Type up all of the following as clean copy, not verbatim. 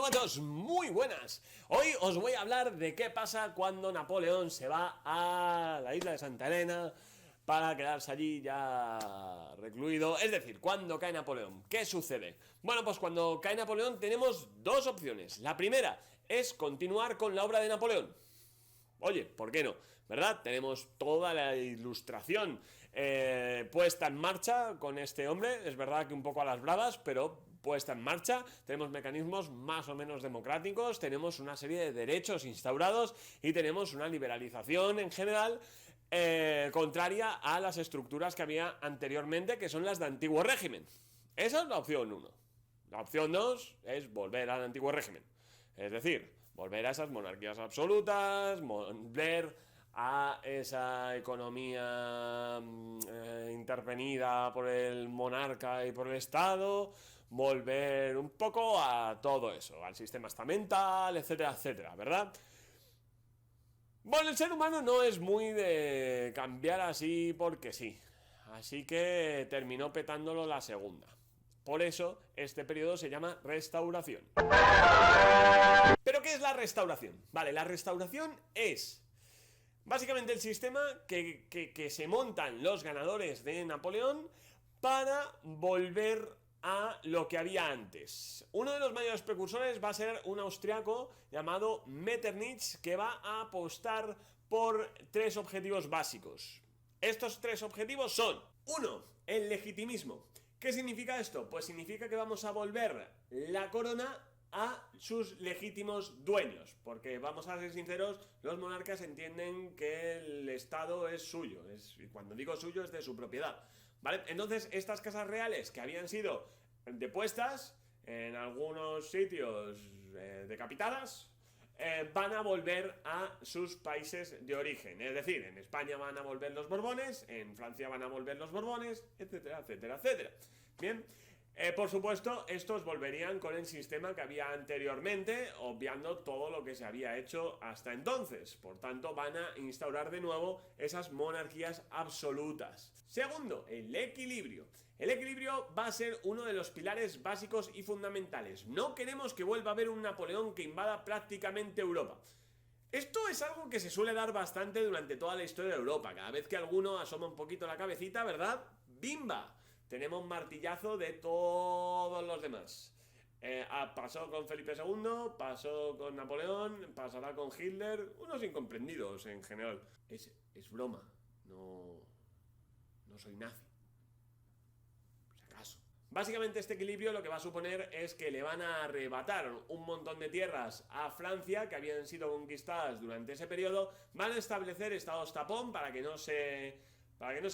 machos, muy buenas. Hoy os voy a hablar de qué pasa cuando Napoleón se va a la isla de Santa Elena para quedarse allí ya recluido. Es decir, cuando cae Napoleón, ¿qué sucede? Bueno, pues cuando cae Napoleón tenemos dos opciones. La primera es continuar con la obra de Napoleón. Oye, ¿por qué no? ¿Verdad? Tenemos toda la ilustración puesta en marcha con este hombre. Es verdad que un poco a las bravas, pero puesta en marcha. Tenemos mecanismos más o menos democráticos, tenemos una serie de derechos instaurados y tenemos una liberalización en general contraria a las estructuras que había anteriormente, que son las de antiguo régimen. Esa es la opción 1. La opción 2 es volver al antiguo régimen. Es decir, volver a esas monarquías absolutas, volver a esa economía intervenida por el monarca y por el Estado, volver un poco a todo eso, al sistema estamental, etcétera, etcétera, ¿verdad? Bueno, el ser humano no es muy de cambiar así porque sí, así que terminó petándolo la segunda. Por eso, este periodo se llama restauración. ¿Pero qué es la restauración? Vale, la restauración es básicamente el sistema que se montan los ganadores de Napoleón para volver a lo que había antes. Uno de los mayores precursores va a ser un austriaco llamado Metternich, que va a apostar por tres objetivos básicos. Estos tres objetivos son: 1. El legitimismo. ¿Qué significa esto? Pues significa que vamos a volver la corona a sus legítimos dueños, porque vamos a ser sinceros, los monarcas entienden que el Estado es suyo, y cuando digo suyo es de su propiedad, ¿vale? Entonces estas casas reales que habían sido depuestas, en algunos sitios decapitadas, van a volver a sus países de origen. Es decir, en España van a volver los Borbones, en Francia van a volver los Borbones, etcétera, etcétera, etcétera. Bien, por supuesto, estos volverían con el sistema que había anteriormente, obviando todo lo que se había hecho hasta entonces. Por tanto, van a instaurar de nuevo esas monarquías absolutas. Segundo, el equilibrio. El equilibrio va a ser uno de los pilares básicos y fundamentales. No queremos que vuelva a haber un Napoleón que invada prácticamente Europa. Esto es algo que se suele dar bastante durante toda la historia de Europa. Cada vez que alguno asoma un poquito la cabecita, ¿verdad? ¡Bimba! Tenemos un martillazo de todos los demás. Pasó con Felipe II, pasó con Napoleón, pasará con Hitler, unos incomprendidos en general. Es broma, no soy nazi. Por si acaso. Básicamente este equilibrio lo que va a suponer es que le van a arrebatar un montón de tierras a Francia que habían sido conquistadas durante ese periodo, van a establecer estados tapón para que no se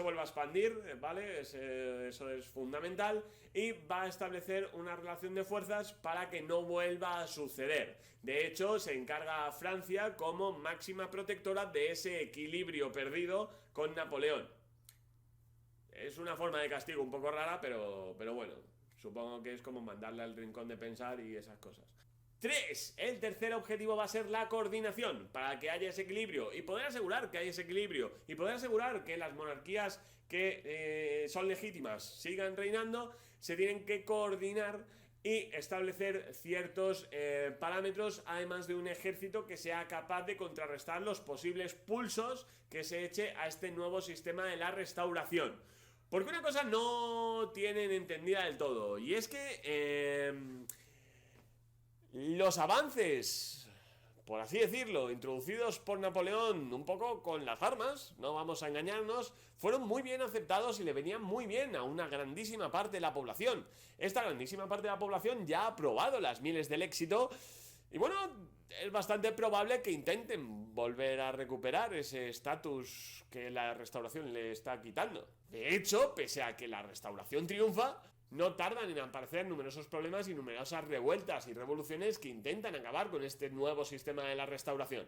vuelva a expandir, ¿vale? Eso es fundamental. Y va a establecer una relación de fuerzas para que no vuelva a suceder. De hecho, se encarga a Francia como máxima protectora de ese equilibrio perdido con Napoleón. Es una forma de castigo un poco rara, pero bueno, supongo que es como mandarle al rincón de pensar y esas cosas. 3. El tercer objetivo va a ser la coordinación, para que haya ese equilibrio y poder asegurar que hay ese equilibrio y poder asegurar que las monarquías que son legítimas sigan reinando. Se tienen que coordinar y establecer ciertos parámetros, además de un ejército que sea capaz de contrarrestar los posibles pulsos que se eche a este nuevo sistema de la restauración. Porque una cosa no tienen entendida del todo, y es que los avances, por así decirlo, introducidos por Napoleón un poco con las armas, no vamos a engañarnos, fueron muy bien aceptados y le venían muy bien a una grandísima parte de la población. Esta grandísima parte de la población ya ha probado las mieles del éxito y bueno, es bastante probable que intenten volver a recuperar ese estatus que la restauración le está quitando. De hecho, pese a que la restauración triunfa, no tardan en aparecer numerosos problemas y numerosas revueltas y revoluciones que intentan acabar con este nuevo sistema de la restauración.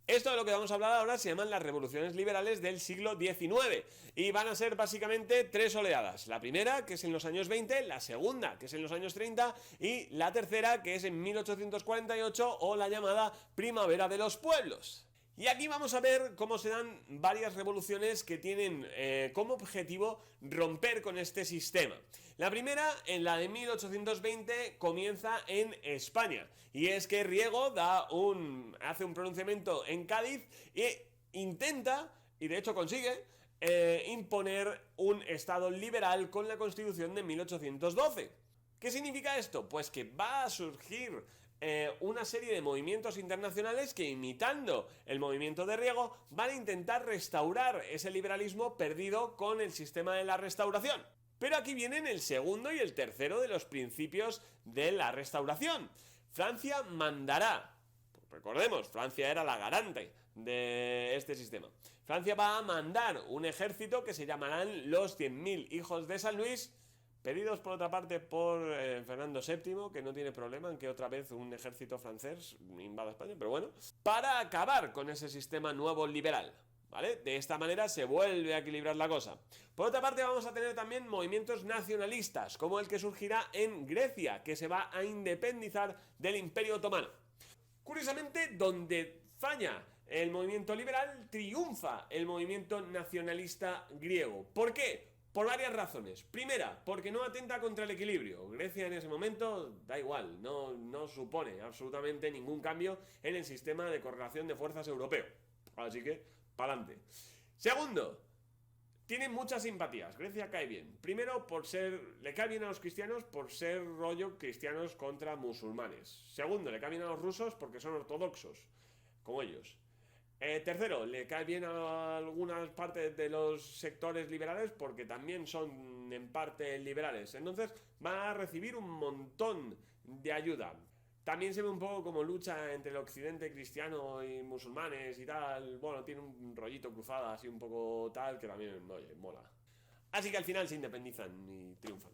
Esto de lo que vamos a hablar ahora se llaman las revoluciones liberales del siglo XIX y van a ser básicamente tres oleadas. La primera, que es en los años 20, la segunda, que es en los años 30 y la tercera, que es en 1848 o la llamada Primavera de los Pueblos. Y aquí vamos a ver cómo se dan varias revoluciones que tienen como objetivo romper con este sistema. La primera, en la de 1820, comienza en España. Y es que Riego hace un pronunciamiento en Cádiz e intenta, y de hecho consigue, imponer un Estado liberal con la Constitución de 1812. ¿Qué significa esto? Pues que va a surgir una serie de movimientos internacionales que, imitando el movimiento de Riego, van a intentar restaurar ese liberalismo perdido con el sistema de la Restauración. Pero aquí vienen el segundo y el tercero de los principios de la Restauración. Francia mandará, recordemos, Francia era la garante de este sistema. Francia va a mandar un ejército que se llamarán los 100.000 hijos de San Luis, pedidos por otra parte por Fernando VII, que no tiene problema en que otra vez un ejército francés invada España, pero bueno, para acabar con ese sistema nuevo liberal, ¿vale? De esta manera se vuelve a equilibrar la cosa. Por otra parte vamos a tener también movimientos nacionalistas, como el que surgirá en Grecia, que se va a independizar del Imperio Otomano. Curiosamente, donde falla el movimiento liberal, triunfa el movimiento nacionalista griego. ¿Por qué? Por varias razones. Primera, porque no atenta contra el equilibrio. Grecia en ese momento da igual, no supone absolutamente ningún cambio en el sistema de correlación de fuerzas europeo. Así que, pa'lante. Segundo, tiene muchas simpatías. Grecia cae bien. Primero, le cae bien a los cristianos por ser rollo cristianos contra musulmanes. Segundo, le cae bien a los rusos porque son ortodoxos, como ellos. Tercero, le cae bien a algunas partes de los sectores liberales porque también son en parte liberales. Entonces va a recibir un montón de ayuda. También se ve un poco como lucha entre el occidente cristiano y musulmanes y tal. Bueno, tiene un rollito cruzado así un poco tal que también, oye, mola. Así que al final se independizan y triunfan.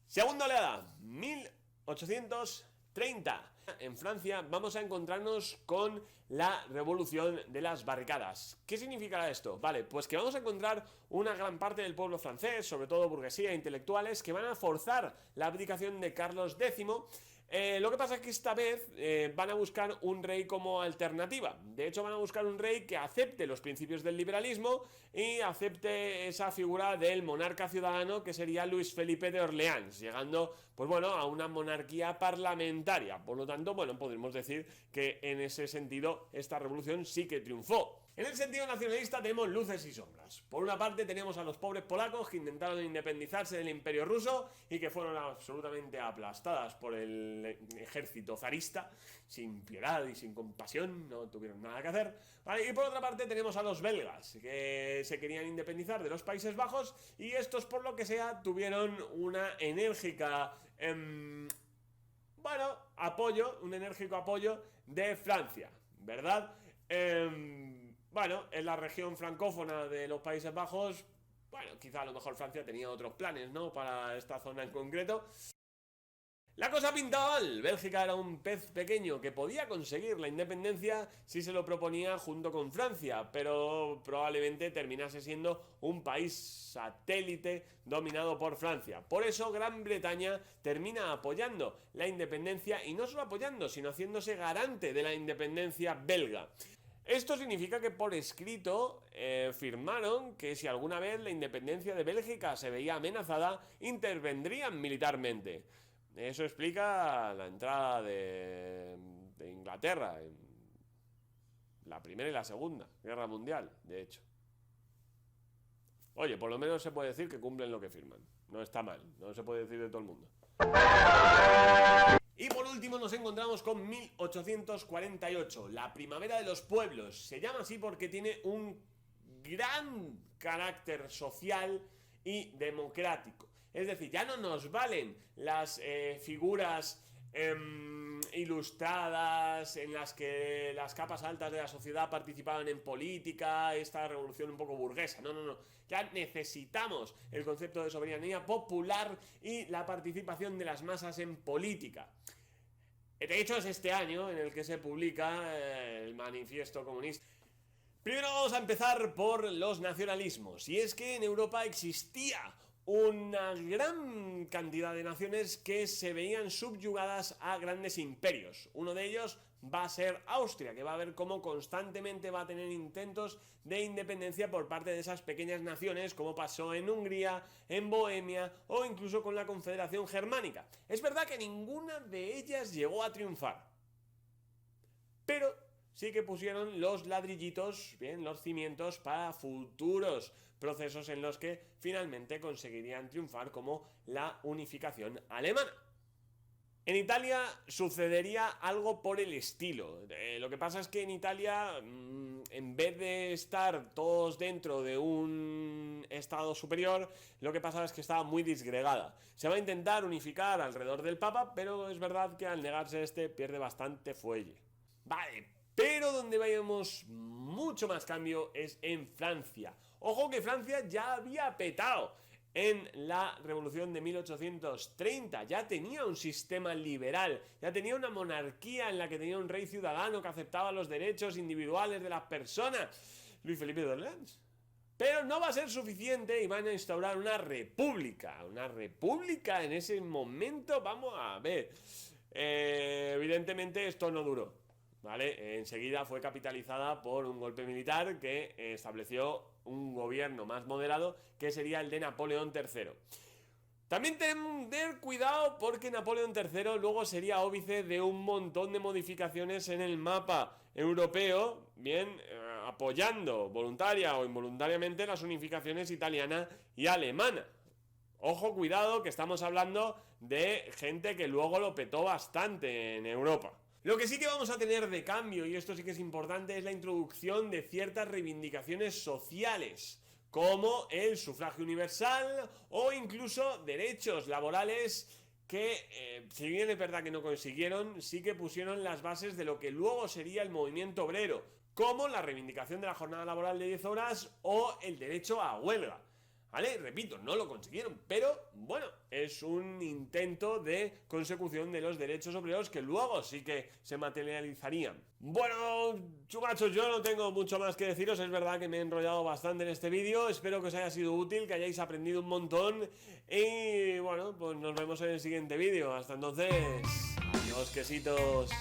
Segunda oleada, 1830. En Francia vamos a encontrarnos con la revolución de las barricadas. ¿Qué significará esto? Vale, pues que vamos a encontrar una gran parte del pueblo francés, sobre todo burguesía e intelectuales, que van a forzar la abdicación de Carlos X. Lo que pasa es que esta vez van a buscar un rey como alternativa. De hecho, van a buscar un rey que acepte los principios del liberalismo y acepte esa figura del monarca ciudadano que sería Luis Felipe de Orleans, llegando, pues bueno, a una monarquía parlamentaria. Por lo tanto, bueno, podemos decir que en ese sentido esta revolución sí que triunfó. En el sentido nacionalista tenemos luces y sombras. Por una parte tenemos a los pobres polacos que intentaron independizarse del Imperio ruso y que fueron absolutamente aplastadas por el ejército zarista, sin piedad y sin compasión, no tuvieron nada que hacer. Vale, y por otra parte tenemos a los belgas que se querían independizar de los Países Bajos y estos, por lo que sea, tuvieron una enérgica un enérgico apoyo de Francia, ¿verdad? Bueno, en la región francófona de los Países Bajos, bueno, quizá a lo mejor Francia tenía otros planes, ¿no? Para esta zona en concreto. La cosa pintaba mal. Bélgica era un pez pequeño que podía conseguir la independencia si se lo proponía junto con Francia, pero probablemente terminase siendo un país satélite dominado por Francia. Por eso Gran Bretaña termina apoyando la independencia y no solo apoyando, sino haciéndose garante de la independencia belga. Esto significa que por escrito firmaron que si alguna vez la independencia de Bélgica se veía amenazada, intervendrían militarmente. Eso explica la entrada de Inglaterra en la Primera y la Segunda Guerra Mundial, de hecho. Oye, por lo menos se puede decir que cumplen lo que firman. No está mal, no se puede decir de todo el mundo. Y por último nos encontramos con 1848, la primavera de los pueblos. Se llama así porque tiene un gran carácter social y democrático. Es decir, ya no nos valen las figuras ilustradas en las que las capas altas de la sociedad participaban en política, esta revolución un poco burguesa. No. Ya necesitamos el concepto de soberanía popular y la participación de las masas en política. De hecho, es este año en el que se publica el Manifiesto Comunista. Primero vamos a empezar por los nacionalismos. Y es que en Europa existía una gran cantidad de naciones que se veían subyugadas a grandes imperios. Uno de ellos va a ser Austria, que va a ver cómo constantemente va a tener intentos de independencia por parte de esas pequeñas naciones, como pasó en Hungría, en Bohemia o incluso con la Confederación Germánica. Es verdad que ninguna de ellas llegó a triunfar, pero sí que pusieron los ladrillitos, bien, los cimientos para futuros procesos en los que finalmente conseguirían triunfar, como la unificación alemana. En Italia sucedería algo por el estilo. Lo que pasa es que en Italia, en vez de estar todos dentro de un estado superior, lo que pasa es que estaba muy disgregada. Se va a intentar unificar alrededor del Papa, pero es verdad que al negarse este pierde bastante fuelle. Vale, pero donde vayamos mucho más cambio es en Francia. Ojo que Francia ya había petado en la revolución de 1830, ya tenía un sistema liberal, ya tenía una monarquía en la que tenía un rey ciudadano que aceptaba los derechos individuales de las personas, Luis Felipe de Orleans. Pero no va a ser suficiente y van a instaurar una república en ese momento. Vamos a ver, evidentemente esto no duró, ¿vale? Enseguida fue capitalizada por un golpe militar que estableció un gobierno más moderado, que sería el de Napoleón III. También tener cuidado porque Napoleón III luego sería óbice de un montón de modificaciones en el mapa europeo, bien, apoyando voluntaria o involuntariamente las unificaciones italiana y alemana. Ojo, cuidado, que estamos hablando de gente que luego lo petó bastante en Europa. Lo que sí que vamos a tener de cambio, y esto sí que es importante, es la introducción de ciertas reivindicaciones sociales, como el sufragio universal o incluso derechos laborales que, si bien es verdad que no consiguieron, sí que pusieron las bases de lo que luego sería el movimiento obrero, como la reivindicación de la jornada laboral de 10 horas o el derecho a huelga. ¿Vale? Repito, no lo consiguieron, pero bueno, es un intento de consecución de los derechos obreros que luego sí que se materializarían. Bueno, chumachos, yo no tengo mucho más que deciros, es verdad que me he enrollado bastante en este vídeo, espero que os haya sido útil, que hayáis aprendido un montón y bueno, pues nos vemos en el siguiente vídeo. Hasta entonces, adiós, quesitos.